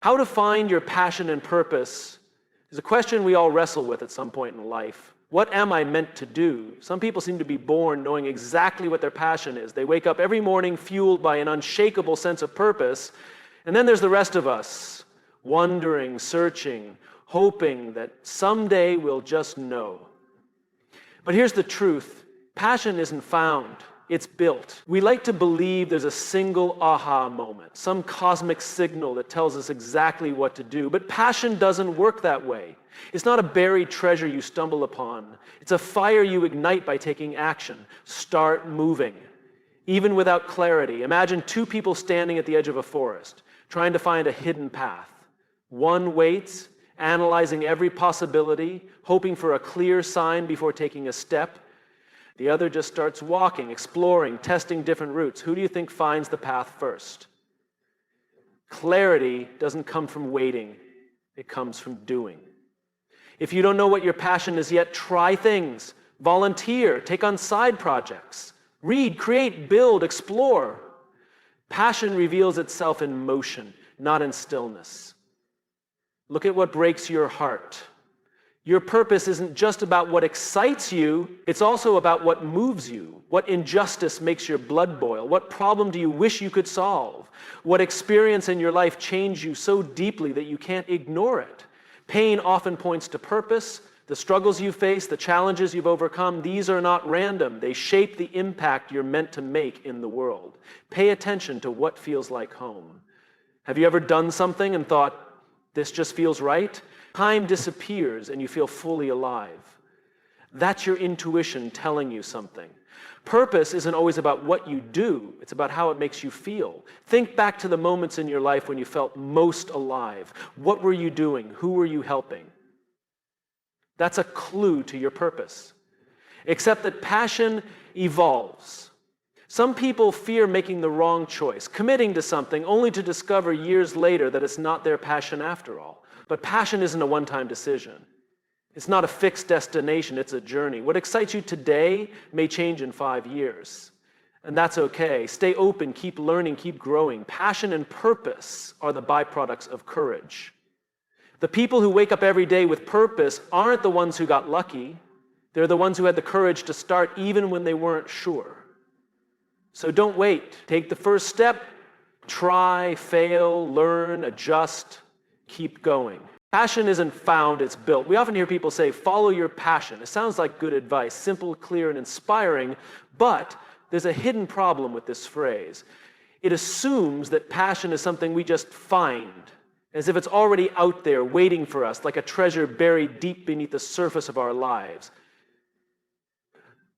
How to find your passion and purpose is a question we all wrestle with at some point in life. What am I meant to do? Some people seem to be born knowing exactly what their passion is. They wake up every morning fueled by an unshakable sense of purpose. And then there's the rest of us, wondering, searching, hoping that someday we'll just know. But here's the truth. Passion isn't found. It's built. We like to believe there's a single aha moment, some cosmic signal that tells us exactly what to do. But passion doesn't work that way. It's not a buried treasure you stumble upon. It's a fire you ignite by taking action. Start moving. Even without clarity, imagine two people standing at the edge of a forest, trying to find a hidden path. One waits, analyzing every possibility, hoping for a clear sign before taking a step. The other just starts walking, exploring, testing different routes. Who do you think finds the path first? Clarity doesn't come from waiting. It comes from doing. If you don't know what your passion is yet, try things. Volunteer, take on side projects. Read, create, build, explore. Passion reveals itself in motion, not in stillness. Look at what breaks your heart. Your purpose isn't just about what excites you, it's also about what moves you. What injustice makes your blood boil? What problem do you wish you could solve? What experience in your life changed you so deeply that you can't ignore it? Pain often points to purpose. The struggles you face, the challenges you've overcome, these are not random. They shape the impact you're meant to make in the world. Pay attention to what feels like home. Have you ever done something and thought, this just feels right? Time disappears and you feel fully alive. That's your intuition telling you something. Purpose isn't always about what you do, it's about how it makes you feel. Think back to the moments in your life when you felt most alive. What were you doing? Who were you helping? That's a clue to your purpose. Except that passion evolves. Some people fear making the wrong choice, committing to something only to discover years later that it's not their passion after all. But passion isn't a one-time decision. It's not a fixed destination, it's a journey. What excites you today may change in 5 years. And that's okay. Stay open, keep learning, keep growing. Passion and purpose are the byproducts of courage. The people who wake up every day with purpose aren't the ones who got lucky. They're the ones who had the courage to start even when they weren't sure. So don't wait. Take the first step. Try, fail, learn, adjust. Keep going. Passion isn't found, it's built. We often hear people say, follow your passion. It sounds like good advice, simple, clear, and inspiring, but there's a hidden problem with this phrase. It assumes that passion is something we just find, as if it's already out there waiting for us, like a treasure buried deep beneath the surface of our lives.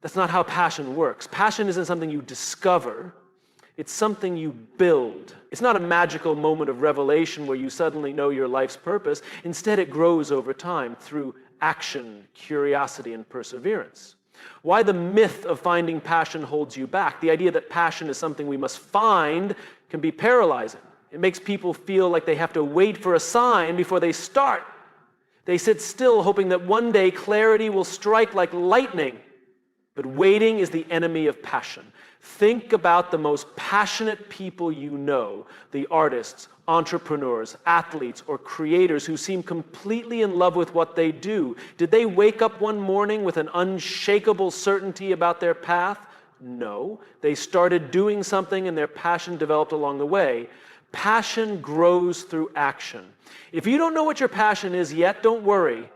That's not how passion works. Passion isn't something you discover. It's something you build. It's not a magical moment of revelation where you suddenly know your life's purpose. Instead, it grows over time through action, curiosity, and perseverance. Why the myth of finding passion holds you back. The idea that passion is something we must find can be paralyzing. It makes people feel like they have to wait for a sign before they start. They sit still hoping that one day clarity will strike like lightning. But waiting is the enemy of passion. Think about the most passionate people you know, the artists, entrepreneurs, athletes, or creators who seem completely in love with what they do. Did they wake up one morning with an unshakable certainty about their path? No. They started doing something and their passion developed along the way. Passion grows through action. If you don't know what your passion is yet, don't worry.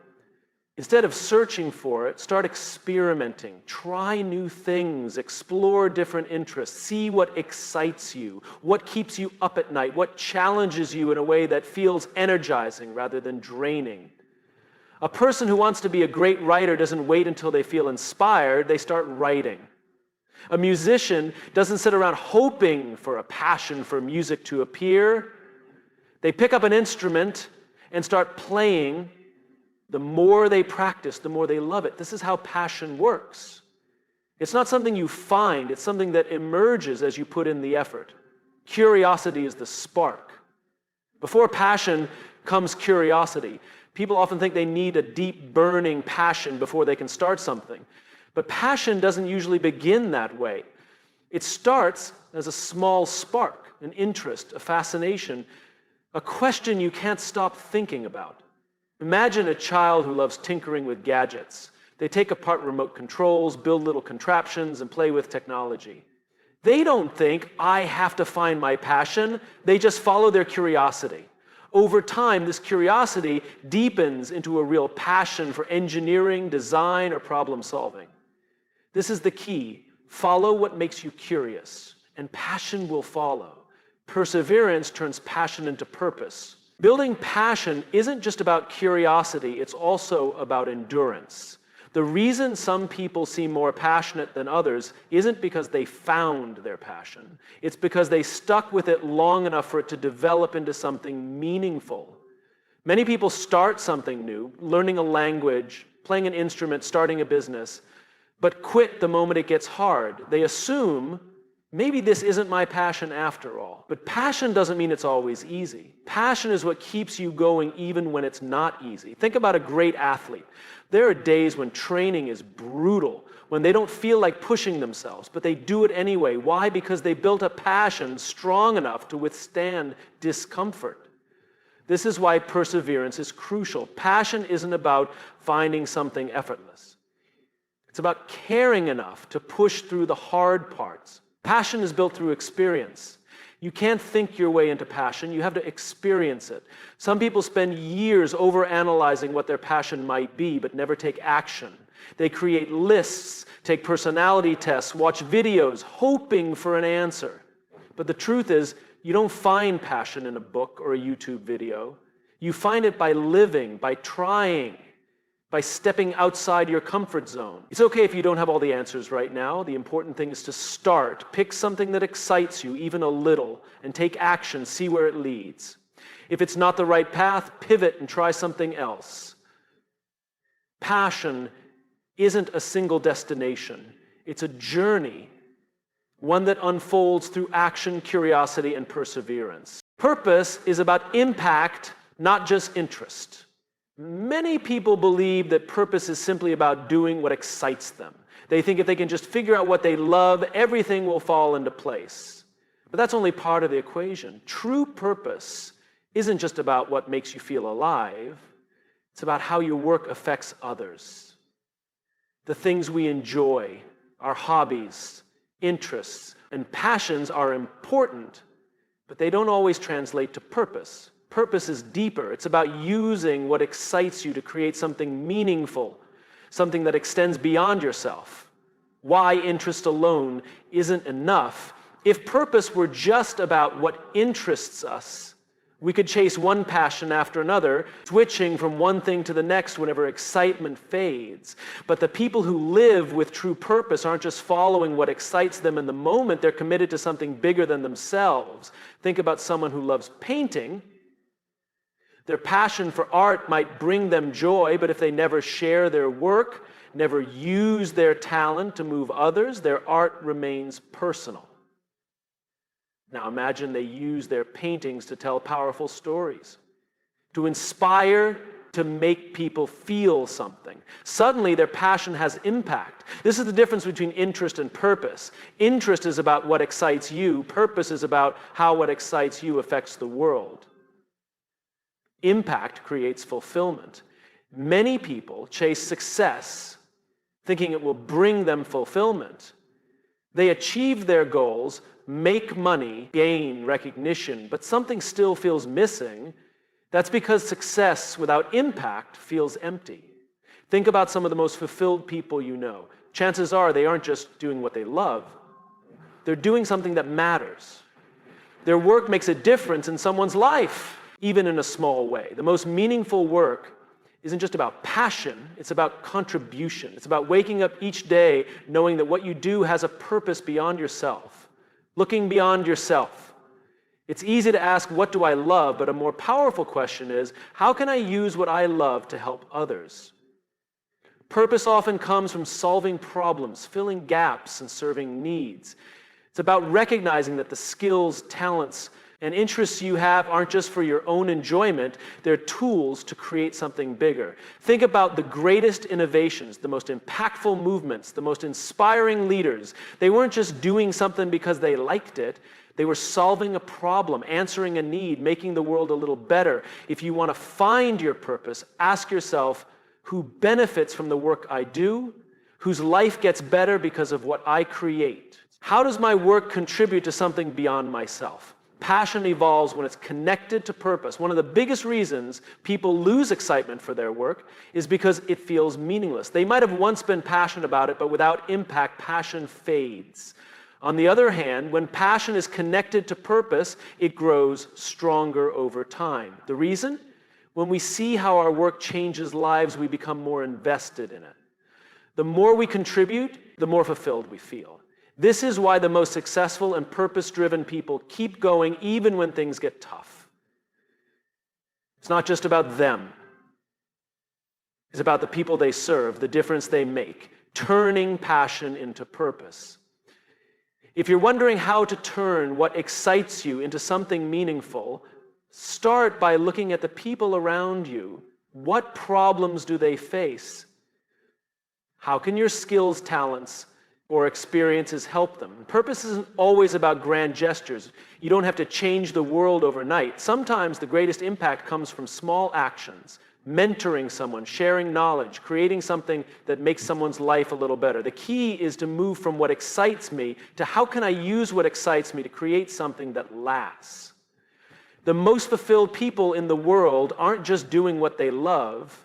Instead of searching for it, start experimenting. Try new things, explore different interests, see what excites you, what keeps you up at night, what challenges you in a way that feels energizing rather than draining. A person who wants to be a great writer doesn't wait until they feel inspired, they start writing. A musician doesn't sit around hoping for a passion for music to appear. They pick up an instrument and start playing. The more they practice, the more they love it. This is how passion works. It's not something you find, it's something that emerges as you put in the effort. Curiosity is the spark. Before passion comes curiosity. People often think they need a deep, burning passion before they can start something. But passion doesn't usually begin that way. It starts as a small spark, an interest, a fascination, a question you can't stop thinking about. Imagine a child who loves tinkering with gadgets. They take apart remote controls, build little contraptions, and play with technology. They don't think, I have to find my passion. They just follow their curiosity. Over time, this curiosity deepens into a real passion for engineering, design, or problem solving. This is the key. Follow what makes you curious, and passion will follow. Perseverance turns passion into purpose. Building passion isn't just about curiosity, it's also about endurance. The reason some people seem more passionate than others isn't because they found their passion. It's because they stuck with it long enough for it to develop into something meaningful. Many people start something new, learning a language, playing an instrument, starting a business, but quit the moment it gets hard. They assume, maybe this isn't my passion after all. But passion doesn't mean it's always easy. Passion is what keeps you going even when it's not easy. Think about a great athlete. There are days when training is brutal, when they don't feel like pushing themselves, but they do it anyway. Why? Because they built a passion strong enough to withstand discomfort. This is why perseverance is crucial. Passion isn't about finding something effortless. It's about caring enough to push through the hard parts. Passion is built through experience. You can't think your way into passion. You have to experience it. Some people spend years overanalyzing what their passion might be, but never take action. They create lists, take personality tests, watch videos, hoping for an answer. But the truth is, you don't find passion in a book or a YouTube video. You find it by living, by trying, by stepping outside your comfort zone. It's okay if you don't have all the answers right now. The important thing is to start. Pick something that excites you, even a little, and take action, see where it leads. If it's not the right path, pivot and try something else. Passion isn't a single destination. It's a journey, one that unfolds through action, curiosity, and perseverance. Purpose is about impact, not just interest. Many people believe that purpose is simply about doing what excites them. They think if they can just figure out what they love, everything will fall into place. But that's only part of the equation. True purpose isn't just about what makes you feel alive. It's about how your work affects others. The things we enjoy, our hobbies, interests, and passions are important, but they don't always translate to purpose. Purpose is deeper. It's about using what excites you to create something meaningful, something that extends beyond yourself. Why interest alone isn't enough. If purpose were just about what interests us, we could chase one passion after another, switching from one thing to the next whenever excitement fades. But the people who live with true purpose aren't just following what excites them in the moment. They're committed to something bigger than themselves. Think about someone who loves painting. Their passion for art might bring them joy, but if they never share their work, never use their talent to move others, their art remains personal. Now imagine they use their paintings to tell powerful stories, to inspire, to make people feel something. Suddenly their passion has impact. This is the difference between interest and purpose. Interest is about what excites you. Purpose is about how what excites you affects the world. Impact creates fulfillment. Many people chase success, thinking it will bring them fulfillment. They achieve their goals, make money, gain recognition, but something still feels missing. That's because success without impact feels empty. Think about some of the most fulfilled people you know. Chances are they aren't just doing what they love. They're doing something that matters. Their work makes a difference in someone's life, even in a small way. The most meaningful work isn't just about passion, it's about contribution. It's about waking up each day knowing that what you do has a purpose beyond yourself, looking beyond yourself. It's easy to ask, what do I love? But a more powerful question is, how can I use what I love to help others? Purpose often comes from solving problems, filling gaps, and serving needs. It's about recognizing that the skills, talents, And interests you have aren't just for your own enjoyment, they're tools to create something bigger. Think about the greatest innovations, the most impactful movements, the most inspiring leaders. They weren't just doing something because they liked it. They were solving a problem, answering a need, making the world a little better. If you want to find your purpose, ask yourself, who benefits from the work I do? Whose life gets better because of what I create? How does my work contribute to something beyond myself? Passion evolves when it's connected to purpose. One of the biggest reasons people lose excitement for their work is because it feels meaningless. They might have once been passionate about it, but without impact, passion fades. On the other hand, when passion is connected to purpose, it grows stronger over time. The reason? When we see how our work changes lives, we become more invested in it. The more we contribute, the more fulfilled we feel. This is why the most successful and purpose-driven people keep going even when things get tough. It's not just about them. It's about the people they serve, the difference they make, turning passion into purpose. If you're wondering how to turn what excites you into something meaningful, start by looking at the people around you. What problems do they face? How can your skills, talents, or experiences help them? Purpose isn't always about grand gestures. You don't have to change the world overnight. Sometimes the greatest impact comes from small actions, mentoring someone, sharing knowledge, creating something that makes someone's life a little better. The key is to move from what excites me to how can I use what excites me to create something that lasts. The most fulfilled people in the world aren't just doing what they love,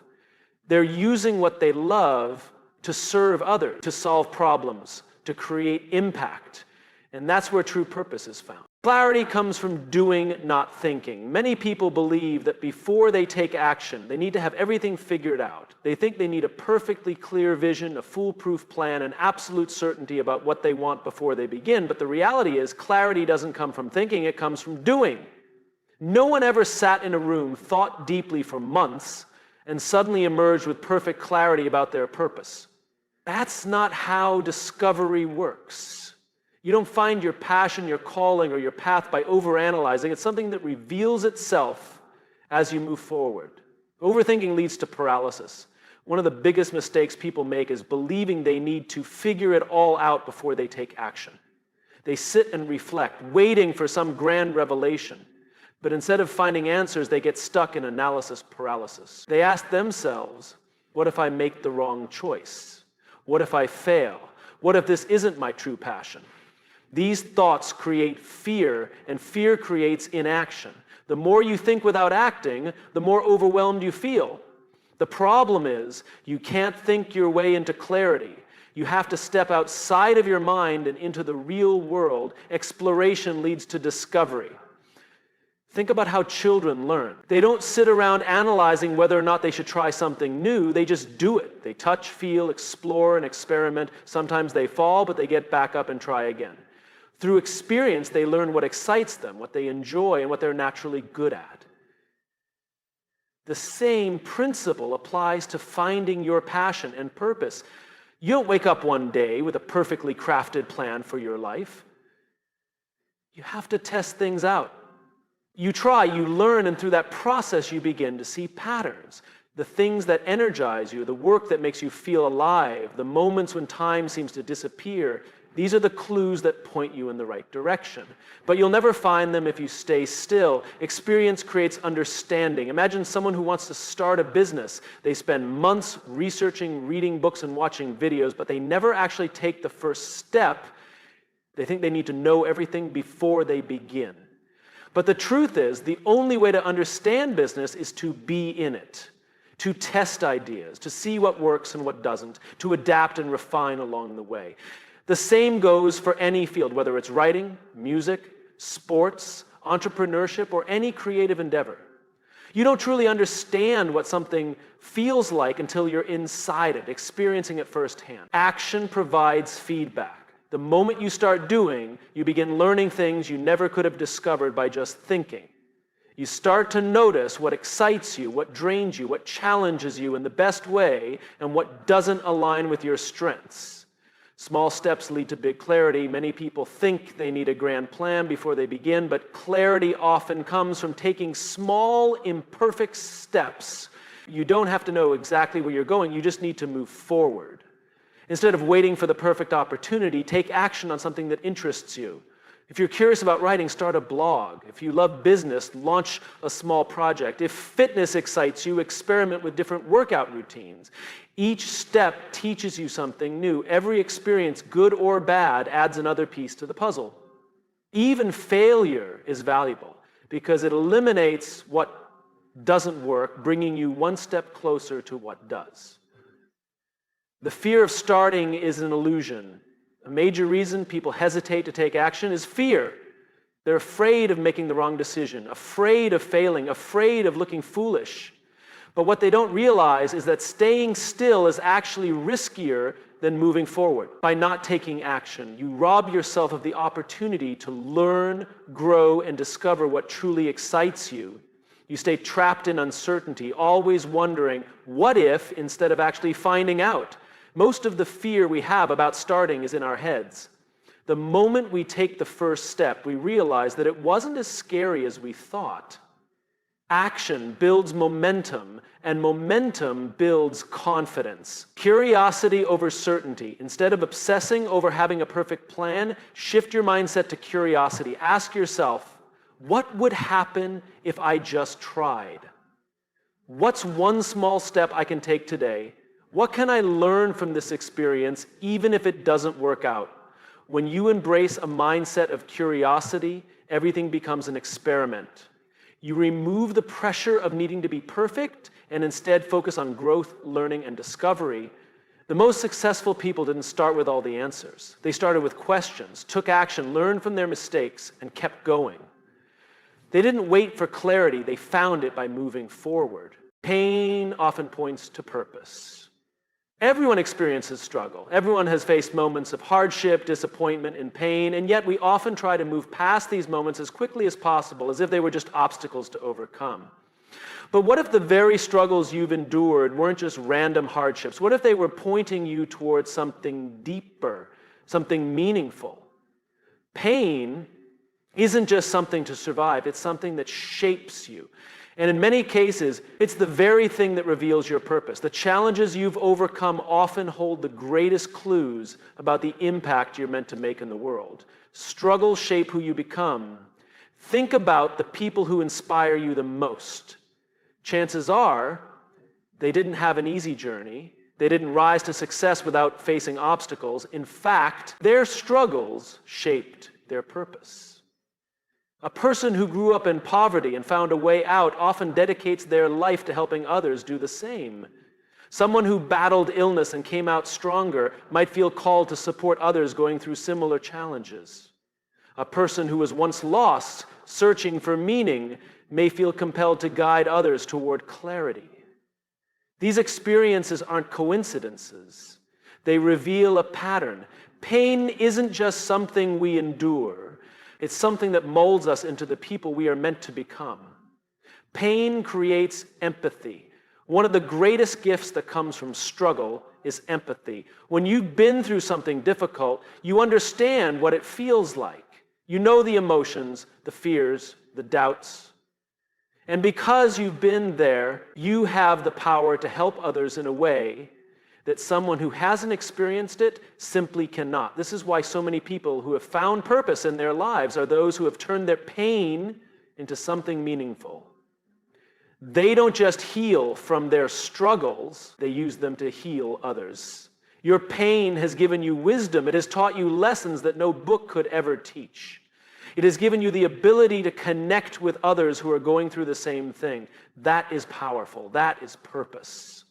they're using what they love to serve others, to solve problems, to create impact. And that's where true purpose is found. Clarity comes from doing, not thinking. Many people believe that before they take action, they need to have everything figured out. They think they need a perfectly clear vision, a foolproof plan, and absolute certainty about what they want before they begin. But the reality is, clarity doesn't come from thinking, it comes from doing. No one ever sat in a room, thought deeply for months, and suddenly emerged with perfect clarity about their purpose. That's not how discovery works. You don't find your passion, your calling, or your path by overanalyzing. It's something that reveals itself as you move forward. Overthinking leads to paralysis. One of the biggest mistakes people make is believing they need to figure it all out before they take action. They sit and reflect, waiting for some grand revelation. But instead of finding answers, they get stuck in analysis paralysis. They ask themselves, what if I make the wrong choice? What if I fail? What if this isn't my true passion? These thoughts create fear, and fear creates inaction. The more you think without acting, the more overwhelmed you feel. The problem is, you can't think your way into clarity. You have to step outside of your mind and into the real world. Exploration leads to discovery. Think about how children learn. They don't sit around analyzing whether or not they should try something new. They just do it. They touch, feel, explore, and experiment. Sometimes they fall, but they get back up and try again. Through experience, they learn what excites them, what they enjoy, and what they're naturally good at. The same principle applies to finding your passion and purpose. You don't wake up one day with a perfectly crafted plan for your life. You have to test things out. You try, you learn, and through that process you begin to see patterns. The things that energize you, the work that makes you feel alive, the moments when time seems to disappear, these are the clues that point you in the right direction. But you'll never find them if you stay still. Experience creates understanding. Imagine someone who wants to start a business. They spend months researching, reading books, and watching videos, but they never actually take the first step. They think they need to know everything before they begin. But the truth is, the only way to understand business is to be in it, to test ideas, to see what works and what doesn't, to adapt and refine along the way. The same goes for any field, whether it's writing, music, sports, entrepreneurship, or any creative endeavor. You don't truly understand what something feels like until you're inside it, experiencing it firsthand. Action provides feedback. The moment you start doing, you begin learning things you never could have discovered by just thinking. You start to notice what excites you, what drains you, what challenges you in the best way, and what doesn't align with your strengths. Small steps lead to big clarity. Many people think they need a grand plan before they begin, but clarity often comes from taking small, imperfect steps. You don't have to know exactly where you're going, you just need to move forward. Instead of waiting for the perfect opportunity, take action on something that interests you. If you're curious about writing, start a blog. If you love business, launch a small project. If fitness excites you, experiment with different workout routines. Each step teaches you something new. Every experience, good or bad, adds another piece to the puzzle. Even failure is valuable because it eliminates what doesn't work, bringing you one step closer to what does. The fear of starting is an illusion. A major reason people hesitate to take action is fear. They're afraid of making the wrong decision, afraid of failing, afraid of looking foolish. But what they don't realize is that staying still is actually riskier than moving forward. By not taking action, you rob yourself of the opportunity to learn, grow, and discover what truly excites you. You stay trapped in uncertainty, always wondering, what if, instead of actually finding out? Most of the fear we have about starting is in our heads. The moment we take the first step, we realize that it wasn't as scary as we thought. Action builds momentum, and momentum builds confidence. Curiosity over certainty. Instead of obsessing over having a perfect plan, shift your mindset to curiosity. Ask yourself, what would happen if I just tried? What's one small step I can take today? What can I learn from this experience, even if it doesn't work out? When you embrace a mindset of curiosity, everything becomes an experiment. You remove the pressure of needing to be perfect and instead focus on growth, learning, and discovery. The most successful people didn't start with all the answers. They started with questions, took action, learned from their mistakes, and kept going. They didn't wait for clarity, they found it by moving forward. Pain often points to purpose. Everyone experiences struggle. Everyone has faced moments of hardship, disappointment, and pain, and yet we often try to move past these moments as quickly as possible, as if they were just obstacles to overcome. But what if the very struggles you've endured weren't just random hardships? What if they were pointing you towards something deeper, something meaningful? Pain isn't just something to survive, it's something that shapes you. And in many cases, it's the very thing that reveals your purpose. The challenges you've overcome often hold the greatest clues about the impact you're meant to make in the world. Struggles shape who you become. Think about the people who inspire you the most. Chances are, they didn't have an easy journey. They didn't rise to success without facing obstacles. In fact, their struggles shaped their purpose. A person who grew up in poverty and found a way out often dedicates their life to helping others do the same. Someone who battled illness and came out stronger might feel called to support others going through similar challenges. A person who was once lost, searching for meaning, may feel compelled to guide others toward clarity. These experiences aren't coincidences. They reveal a pattern. Pain isn't just something we endure. It's something that molds us into the people we are meant to become. Pain creates empathy. One of the greatest gifts that comes from struggle is empathy. When you've been through something difficult, you understand what it feels like. You know the emotions, the fears, the doubts. And because you've been there, you have the power to help others in a way that someone who hasn't experienced it simply cannot. This is why so many people who have found purpose in their lives are those who have turned their pain into something meaningful. They don't just heal from their struggles, they use them to heal others. Your pain has given you wisdom. It has taught you lessons that no book could ever teach. It has given you the ability to connect with others who are going through the same thing. That is powerful. That is purpose.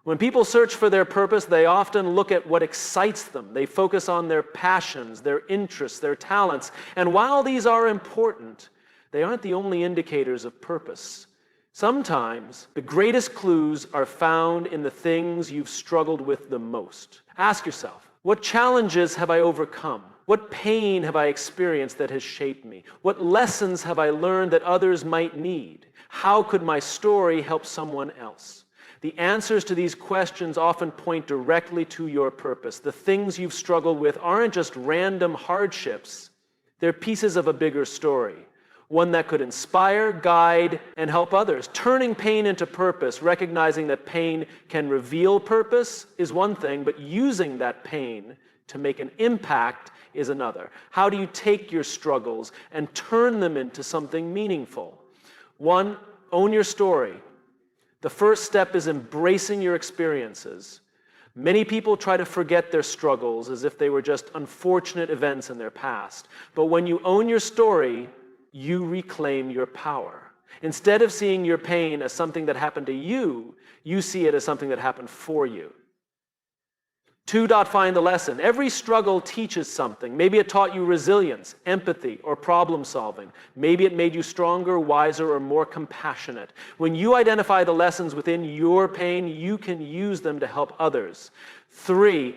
When people search for their purpose, they often look at what excites them. They focus on their passions, their interests, their talents. And while these are important, they aren't the only indicators of purpose. Sometimes the greatest clues are found in the things you've struggled with the most. Ask yourself, what challenges have I overcome? What pain have I experienced that has shaped me? What lessons have I learned that others might need? How could my story help someone else? The answers to these questions often point directly to your purpose. The things you've struggled with aren't just random hardships. They're pieces of a bigger story, one that could inspire, guide, and help others. Turning pain into purpose, recognizing that pain can reveal purpose is one thing, but using that pain to make an impact is another. How do you take your struggles and turn them into something meaningful? One, own your story. The first step is embracing your experiences. Many people try to forget their struggles as if they were just unfortunate events in their past. But when you own your story, you reclaim your power. Instead of seeing your pain as something that happened to you, you see it as something that happened for you. 2. Find the lesson. Every struggle teaches something. Maybe it taught you resilience, empathy, or problem solving. Maybe it made you stronger, wiser, or more compassionate. When you identify the lessons within your pain, you can use them to help others. 3.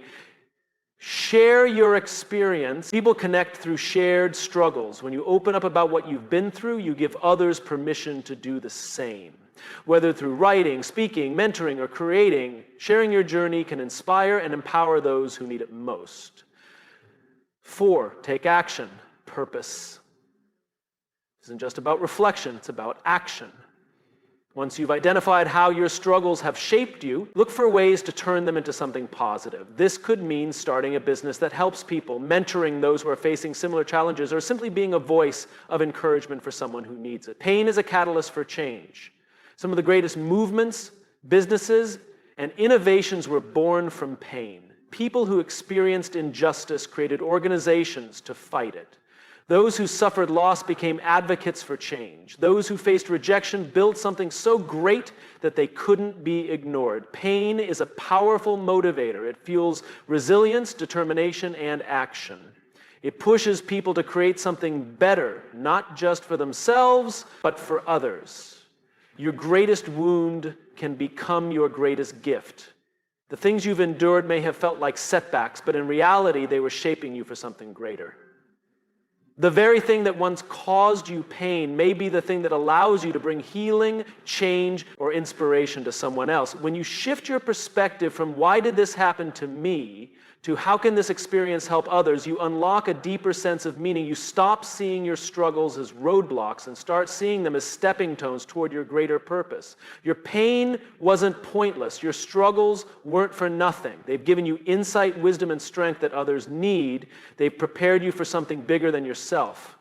Share your experience. People connect through shared struggles. When you open up about what you've been through, you give others permission to do the same. Whether through writing, speaking, mentoring, or creating, sharing your journey can inspire and empower those who need it most. 4, take action. Purpose. It isn't just about reflection, it's about action. Once you've identified how your struggles have shaped you, look for ways to turn them into something positive. This could mean starting a business that helps people, mentoring those who are facing similar challenges, or simply being a voice of encouragement for someone who needs it. Pain is a catalyst for change. Some of the greatest movements, businesses, and innovations were born from pain. People who experienced injustice created organizations to fight it. Those who suffered loss became advocates for change. Those who faced rejection built something so great that they couldn't be ignored. Pain is a powerful motivator. It fuels resilience, determination, and action. It pushes people to create something better, not just for themselves, but for others. Your greatest wound can become your greatest gift. The things you've endured may have felt like setbacks, but in reality, they were shaping you for something greater. The very thing that once caused you pain may be the thing that allows you to bring healing, change, or inspiration to someone else. When you shift your perspective from why did this happen to me to how can this experience help others, you unlock a deeper sense of meaning. You stop seeing your struggles as roadblocks and start seeing them as stepping stones toward your greater purpose. Your pain wasn't pointless. Your struggles weren't for nothing. They've given you insight, wisdom, and strength that others need. They've prepared you for something bigger than yourself.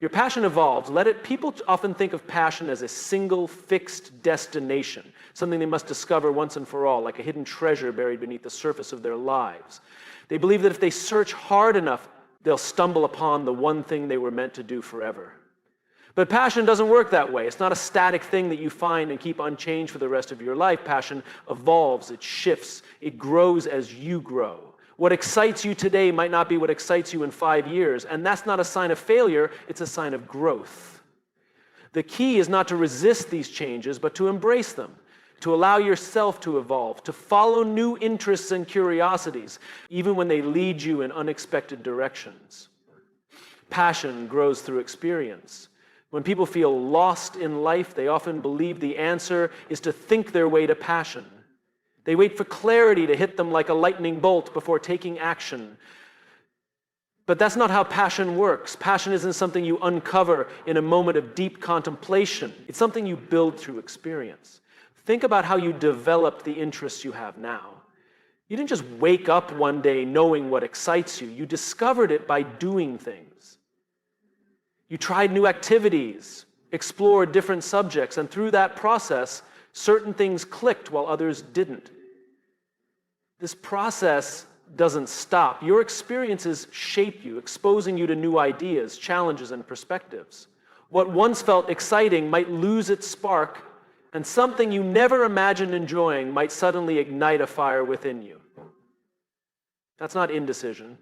Your passion evolves. People often think of passion as a single fixed destination, something they must discover once and for all, like a hidden treasure buried beneath the surface of their lives. They believe that if they search hard enough, they'll stumble upon the one thing they were meant to do forever. But passion doesn't work that way. It's not a static thing that you find and keep unchanged for the rest of your life. Passion evolves, it shifts, it grows as you grow. What excites you today might not be what excites you in 5 years, and that's not a sign of failure, it's a sign of growth. The key is not to resist these changes, but to embrace them, to allow yourself to evolve, to follow new interests and curiosities, even when they lead you in unexpected directions. Passion grows through experience. When people feel lost in life, they often believe the answer is to think their way to passion. They wait for clarity to hit them like a lightning bolt before taking action. But that's not how passion works. Passion isn't something you uncover in a moment of deep contemplation. It's something you build through experience. Think about how you developed the interests you have now. You didn't just wake up one day knowing what excites you. You discovered it by doing things. You tried new activities, explored different subjects, and through that process, certain things clicked while others didn't. This process doesn't stop. Your experiences shape you, exposing you to new ideas, challenges, and perspectives. What once felt exciting might lose its spark, and something you never imagined enjoying might suddenly ignite a fire within you. That's not indecision.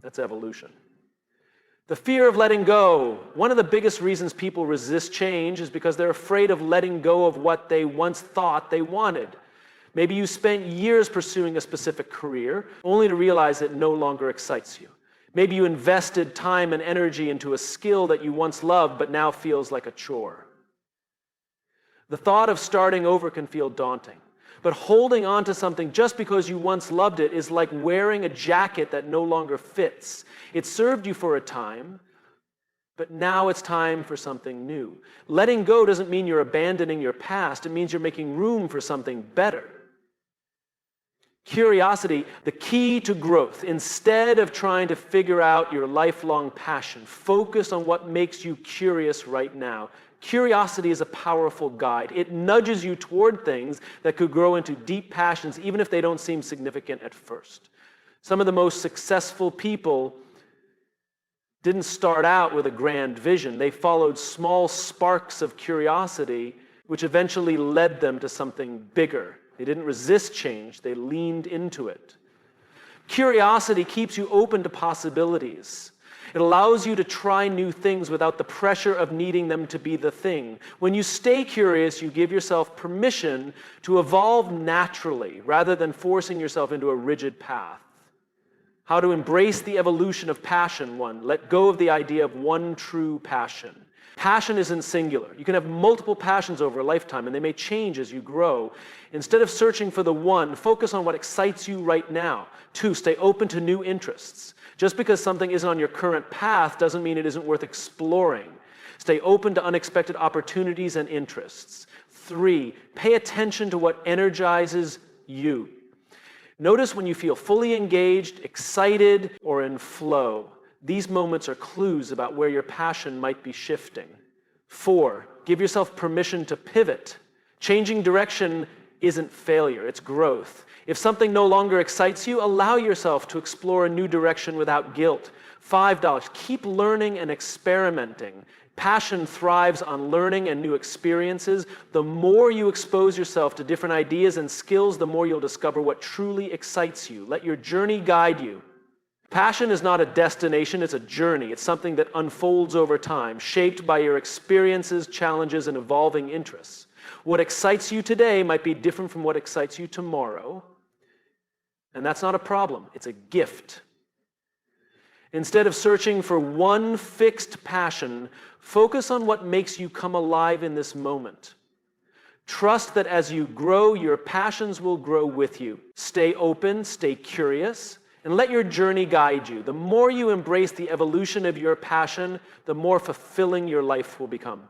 That's evolution. The fear of letting go. One of the biggest reasons people resist change is because they're afraid of letting go of what they once thought they wanted. Maybe you spent years pursuing a specific career, only to realize it no longer excites you. Maybe you invested time and energy into a skill that you once loved, but now feels like a chore. The thought of starting over can feel daunting. But holding on to something just because you once loved it is like wearing a jacket that no longer fits. It served you for a time, but now it's time for something new. Letting go doesn't mean you're abandoning your past. It means you're making room for something better. Curiosity, the key to growth. Instead of trying to figure out your lifelong passion, focus on what makes you curious right now. Curiosity is a powerful guide. It nudges you toward things that could grow into deep passions, even if they don't seem significant at first. Some of the most successful people didn't start out with a grand vision. They followed small sparks of curiosity, which eventually led them to something bigger. They didn't resist change, they leaned into it. Curiosity keeps you open to possibilities. It allows you to try new things without the pressure of needing them to be the thing. When you stay curious, you give yourself permission to evolve naturally rather than forcing yourself into a rigid path. How to embrace the evolution of passion. 1, let go of the idea of one true passion. Passion isn't singular. You can have multiple passions over a lifetime, and they may change as you grow. Instead of searching for the one, focus on what excites you right now. 2, stay open to new interests. Just because something isn't on your current path doesn't mean it isn't worth exploring. Stay open to unexpected opportunities and interests. 3, pay attention to what energizes you. Notice when you feel fully engaged, excited, or in flow. These moments are clues about where your passion might be shifting. 4, give yourself permission to pivot. Changing direction isn't failure, it's growth. If something no longer excites you, allow yourself to explore a new direction without guilt. $5, keep learning and experimenting. Passion thrives on learning and new experiences. The more you expose yourself to different ideas and skills, the more you'll discover what truly excites you. Let your journey guide you. Passion is not a destination, it's a journey. It's something that unfolds over time, shaped by your experiences, challenges, and evolving interests. What excites you today might be different from what excites you tomorrow. And that's not a problem, it's a gift. Instead of searching for one fixed passion, focus on what makes you come alive in this moment. Trust that as you grow, your passions will grow with you. Stay open, stay curious, and let your journey guide you. The more you embrace the evolution of your passion, the more fulfilling your life will become.